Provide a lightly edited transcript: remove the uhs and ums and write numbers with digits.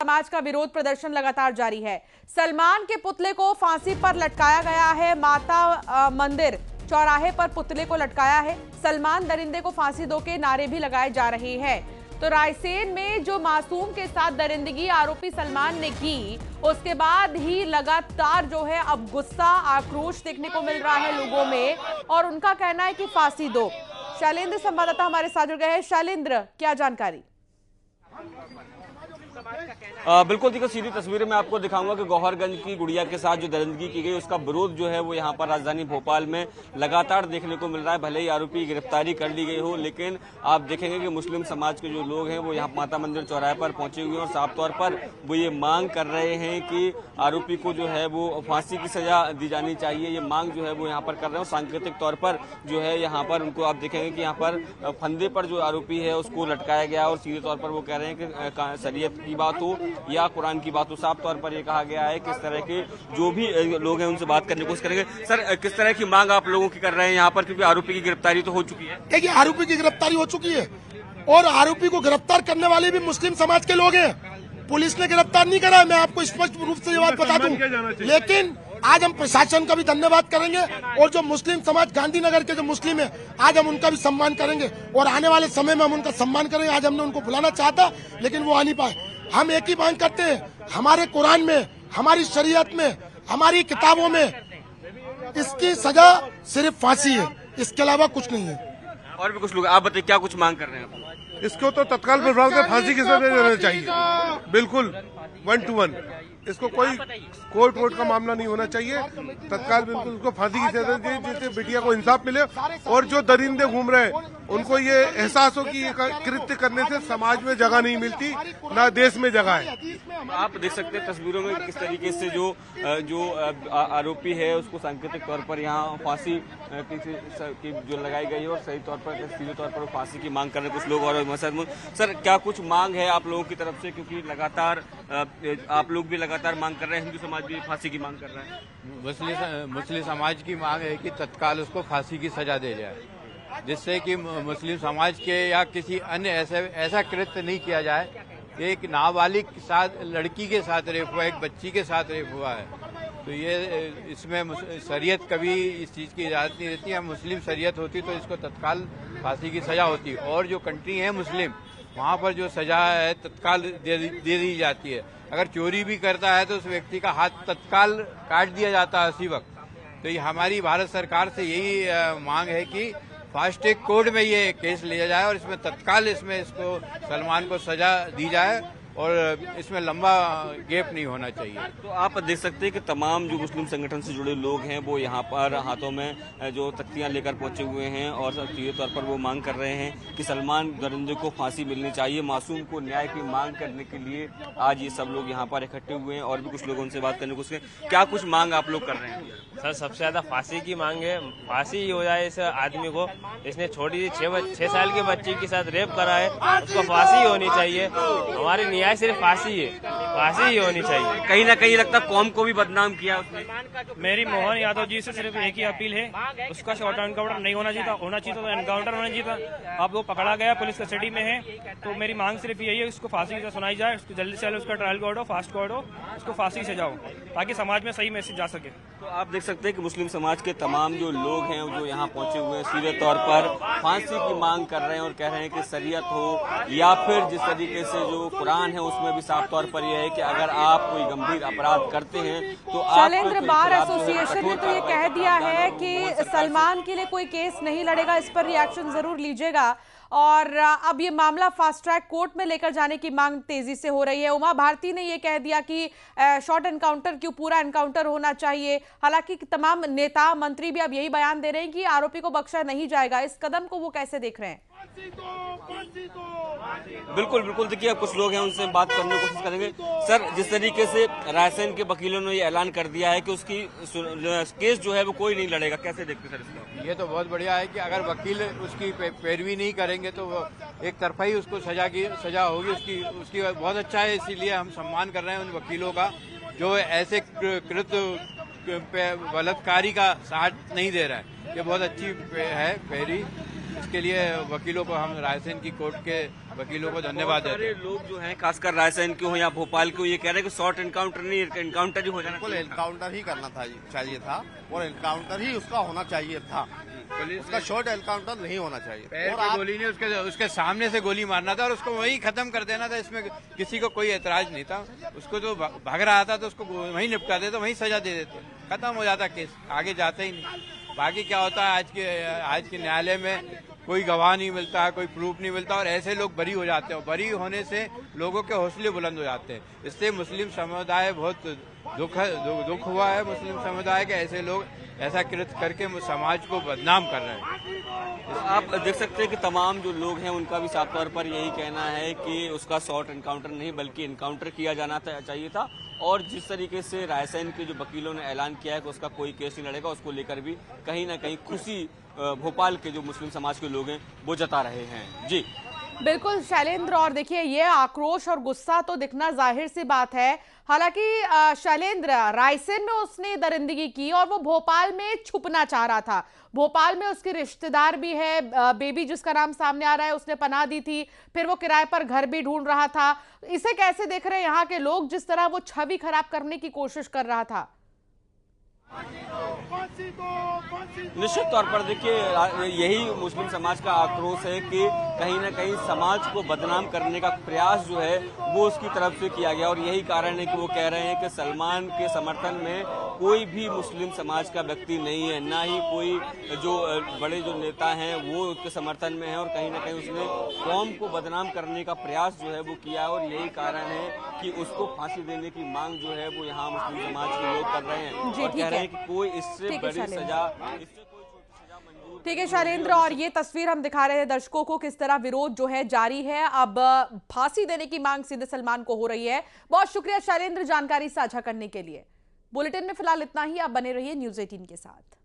समाज का विरोध प्रदर्शन लगातार जारी है। सलमान के पुतले को फांसी पर लटकाया गया है। माता मंदिर चौराहे पर पुतले को लटकाया है। सलमान दरिंदे को फांसी दो के नारे भी लगाए जा रहे हैं। तो रायसेन में जो मासूम के साथ दरिंदगी आरोपी सलमान ने की, उसके बाद ही लगातार जो है अब गुस्सा, आक्रोश देखने को मिल रहा है लोगों में और उनका कहना है कि फांसी दो। शैलेंद्र संवाददाता हमारे साथ जुड़ गए हैं। शैलेंद्र, क्या जानकारी? बिल्कुल, देखो सीधी तस्वीरें मैं आपको दिखाऊंगा कि गौहरगंज की गुड़िया के साथ जो दरिंदगी की गई उसका विरोध जो है वो यहाँ पर राजधानी भोपाल में लगातार देखने को मिल रहा है। भले ही आरोपी की गिरफ्तारी कर ली गई हो, लेकिन आप देखेंगे कि मुस्लिम समाज के जो लोग हैं वो यहाँ माता मंदिर चौराहे पर पहुंचे हुए हैं और साफ तौर पर वो ये मांग कर रहे हैं कि आरोपी को जो है वो फांसी की सजा दी जानी चाहिए। ये मांग जो है वो यहाँ पर कर रहे हैं। सांकेतिक तौर पर जो है यहाँ पर उनको आप देखेंगे कि यहाँ पर फंदे पर जो आरोपी है उसको लटकाया गया और सीधे तौर पर वो कह रहे हैं कि शरीयत की बात हो या कुरान की बात हो, साफ तौर पर ये कहा गया है कि इस तरह के जो भी लोग हैं उनसे बात करने की कोशिश करेंगे। सर, किस तरह की मांग आप लोगों की कर रहे हैं यहाँ पर, क्योंकि आरोपी की गिरफ्तारी तो हो चुकी है? देखिए, आरोपी की गिरफ्तारी हो चुकी है और आरोपी को गिरफ्तार करने वाले भी मुस्लिम समाज के लोग हैं। पुलिस ने गिरफ्तार नहीं करा है, मैं आपको स्पष्ट रूप से ये बात बता दूं। लेकिन आज हम प्रशासन का भी धन्यवाद करेंगे और जो मुस्लिम समाज गांधीनगर के जो मुस्लिम है, आज हम उनका भी सम्मान करेंगे और आने वाले समय में हम उनका सम्मान करेंगे। आज हमने उनको बुलाना चाहता लेकिन वो आ नहीं पाए। हम एक ही मांग करते हैं, हमारे कुरान में, हमारी शरीयत में, हमारी किताबों में इसकी सजा सिर्फ फांसी है, इसके अलावा कुछ नहीं है। और भी कुछ लोग, आप बताइए क्या कुछ मांग कर रहे हैं? इसको तो तत्काल प्रभाव से फांसी की सजा देना चाहिए, बिल्कुल 1 to 1। इसको कोई कोर्ट वोट का मामला नहीं होना चाहिए। तत्काल बिल्कुल उसको फांसी की सजा दी जिससे बिटिया को इंसाफ मिले और जो दरिंदे घूम रहे हैं उनको ये एहसास हो कि ये कृत्य करने से समाज में जगह नहीं मिलती, ना देश में जगह है। आप देख सकते हैं तस्वीरों में किस तरीके से जो आरोपी है उसको सांकेतिक तौर पर यहाँ फांसी की जो लगाई गई है और सही तौर पर सीधे तौर पर फांसी की मांग कर रहे कुछ लोग। और सर, क्या कुछ मांग है आप लोगों की तरफ से, क्योंकि लगातार आप लोग भी लगातार मांग कर रहे हैं, हिंदू समाज भी फांसी की मांग कर रहा है? मुस्लिम समाज की मांग है कि तत्काल उसको फांसी की सजा दे जाए, जिससे कि मुस्लिम समाज के या किसी अन्य ऐसा कृत्य नहीं किया जाए। एक नाबालिग के साथ, लड़की के साथ रेप हुआ, एक बच्ची के साथ रेप हुआ है, तो ये इसमें शरीयत कभी इस चीज़ की इजाज़त नहीं देती है। मुस्लिम शरीयत होती तो इसको तत्काल फांसी की सजा होती और जो कंट्री है मुस्लिम, वहाँ पर जो सजा है तत्काल दे दी जाती है। अगर चोरी भी करता है तो उस व्यक्ति का हाथ तत्काल काट दिया जाता है उसी वक्त। तो ये हमारी भारत सरकार से यही मांग है कि फास्ट ट्रैक कोर्ट में ये केस लिया जाए और इसमें तत्काल इसको सलमान को सजा दी जाए और इसमें लंबा गैप नहीं होना चाहिए। तो आप देख सकते हैं कि तमाम जो मुस्लिम संगठन से जुड़े लोग हैं वो यहाँ पर हाथों में जो तख्तियाँ लेकर पहुंचे हुए हैं और सीधे तौर पर वो मांग कर रहे हैं कि सलमान दरिंदे को फांसी मिलनी चाहिए। मासूम को न्याय की मांग करने के लिए आज ये सब लोग यहाँ पर इकट्ठे हुए हैं और भी कुछ लोगों से बात करने को। क्या कुछ मांग आप लोग कर रहे हैं? सर, सबसे ज्यादा फांसी की मांग है। फांसी ही हो जाए इस आदमी को। इसने छोटी 6 साल की बच्ची के साथ रेप करा है, उसको फांसी ही होनी चाहिए। हमारी न्याय सिर्फ फांसी है, फांसी ही होनी चाहिए। कहीं ना कहीं लगता है कौम को भी बदनाम किया उसने। मेरी मोहन यादव जी से सिर्फ एक ही अपील है, उसका शॉर्ट एनकाउंटर नहीं होना चाहिए तो एनकाउंटर होना चाहिए। अब वो पकड़ा गया, पुलिस कस्टडी में है, तो मेरी मांग सिर्फ यही है, उसको फांसी की सुनाई जाए, उसको जल्दी से जल्दी उसका ट्रायल कोर्ट हो, फास्ट कोर्ट हो, उसको फांसी से जाओ ताकि समाज में सही मैसेज जा सके। तो आप देख सकते हैं कि मुस्लिम समाज के तमाम जो लोग हैं जो यहाँ पहुंचे हुए हैं सीधे तौर पर फांसी की मांग कर रहे हैं और कह रहे हैं कि शरीयत हो या फिर जिस तरीके से जो कुरान है उसमें भी साफ तौर पर यह है कि अगर आप कोई गंभीर अपराध करते हैं तो शैलेंद्र, बार एसोसिएशन ने तो ये कह दिया है कि सलमान के लिए कोई केस नहीं लड़ेगा, इस पर रिएक्शन जरूर लीजिएगा और अब ये मामला फास्ट ट्रैक कोर्ट में लेकर जाने की मांग तेजी से हो रही है। उमा भारती ने ये कह दिया कि शॉर्ट एनकाउंटर क्यों, पूरा एनकाउंटर होना चाहिए। हालांकि तमाम नेता मंत्री भी अब यही बयान दे रहे हैं कि आरोपी को बख्शा नहीं जाएगा। इस कदम को वो कैसे देख रहे हैं? बिल्कुल देखिए, कुछ लोग हैं उनसे बात करने की कोशिश करेंगे। सर, जिस तरीके से रायसेन के वकीलों ने ये ऐलान कर दिया है कि उसकी केस जो है वो कोई नहीं लड़ेगा, कैसे देखते सर इसको? ये तो बहुत बढ़िया है कि अगर वकील उसकी पैरवी नहीं करेंगे तो एक तरफा ही उसको सजा होगी उसकी बहुत अच्छा है। इसीलिए हम सम्मान कर रहे हैं उन वकीलों का जो ऐसे कृत्य बलात्कारी का साथ नहीं दे रहा है। ये बहुत अच्छी है पैरवी। इसके लिए वकीलों को, हम रायसेन की कोर्ट के वकीलों को धन्यवाद देते हैं। लोग जो हैं खासकर रायसेन के हो या भोपाल के हो, ये कह रहे हैं कि शॉर्ट एनकाउंटर नहीं, एनकाउंटर ही हो जाना बिल्कुल एनकाउंटर ही करना चाहिए था और एनकाउंटर ही उसका होना चाहिए था। उसका शॉर्ट एनकाउंटर नहीं होना चाहिए। पैर पे गोली नहीं, उसके सामने से गोली मारना था और उसको वहीं खत्म कर देना था। इसमें किसी को कोई एतराज नहीं था। उसको जो भाग रहा था तो उसको वहीं निपटा देते, वहीं सजा दे देते, खत्म हो जाता केस, आगे जाते ही नहीं। बाकी क्या होता है, आज के न्यायालय में कोई गवाह नहीं मिलता है, कोई प्रूफ नहीं मिलता और ऐसे लोग बरी हो जाते हैं। बरी होने से लोगों के हौसले बुलंद हो जाते हैं। इससे मुस्लिम समुदाय बहुत दुख हुआ है। मुस्लिम समुदाय के ऐसे लोग ऐसा कृत्य करके समाज को बदनाम कर रहे हैं। तो आप देख सकते हैं कि तमाम जो लोग हैं उनका भी साफ तौर पर यही कहना है कि उसका शॉर्ट एनकाउंटर नहीं बल्कि एनकाउंटर किया जाना चाहिए था। और जिस तरीके से रायसेन के जो वकीलों ने ऐलान किया है कि उसका कोई केस नहीं लड़ेगा, उसको लेकर भी कहीं ना कहीं खुशी भोपाल के जो मुस्लिम समाज के लोग हैं वो जता रहे हैं। जी बिल्कुल शैलेंद्र, और देखिए ये आक्रोश और गुस्सा तो दिखना जाहिर सी बात है। हालांकि शैलेंद्र, रायसेन में उसने दरिंदगी की और वो भोपाल में छुपना चाह रहा था। भोपाल में उसके रिश्तेदार भी है, बेबी जिसका नाम सामने आ रहा है, उसने पनाह दी थी, फिर वो किराए पर घर भी ढूंढ रहा था। इसे कैसे देख रहे हैं यहाँ के लोग, जिस तरह वो छवि खराब करने की कोशिश कर रहा था? निश्चित तौर पर देखिए यही मुस्लिम समाज का आक्रोश है कि कहीं ना कहीं समाज को बदनाम करने का प्रयास जो है वो उसकी तरफ से किया गया। और यही कारण है कि वो कह रहे हैं कि सलमान के समर्थन में कोई भी मुस्लिम समाज का व्यक्ति नहीं है, ना ही कोई जो बड़े जो नेता हैं वो उसके समर्थन में है। और कहीं ना कहीं उसने कौम को बदनाम करने का प्रयास जो है वो किया है। और यही कारण है कि उसको फांसी देने की मांग जो है वो यहाँ मुस्लिम समाज के लोग कर रहे हैं और कह रहे हैं कि कोई इससे बड़ी सजा, ठीक है शैलेंद्र, और ये तस्वीर हम दिखा रहे हैं दर्शकों को किस तरह विरोध जो है जारी है। अब फांसी देने की मांग सीधे सलमान को हो रही है। बहुत शुक्रिया शैलेंद्र जानकारी साझा करने के लिए। बुलेटिन में फिलहाल इतना ही। आप बने रहिए न्यूज़ 18 के साथ।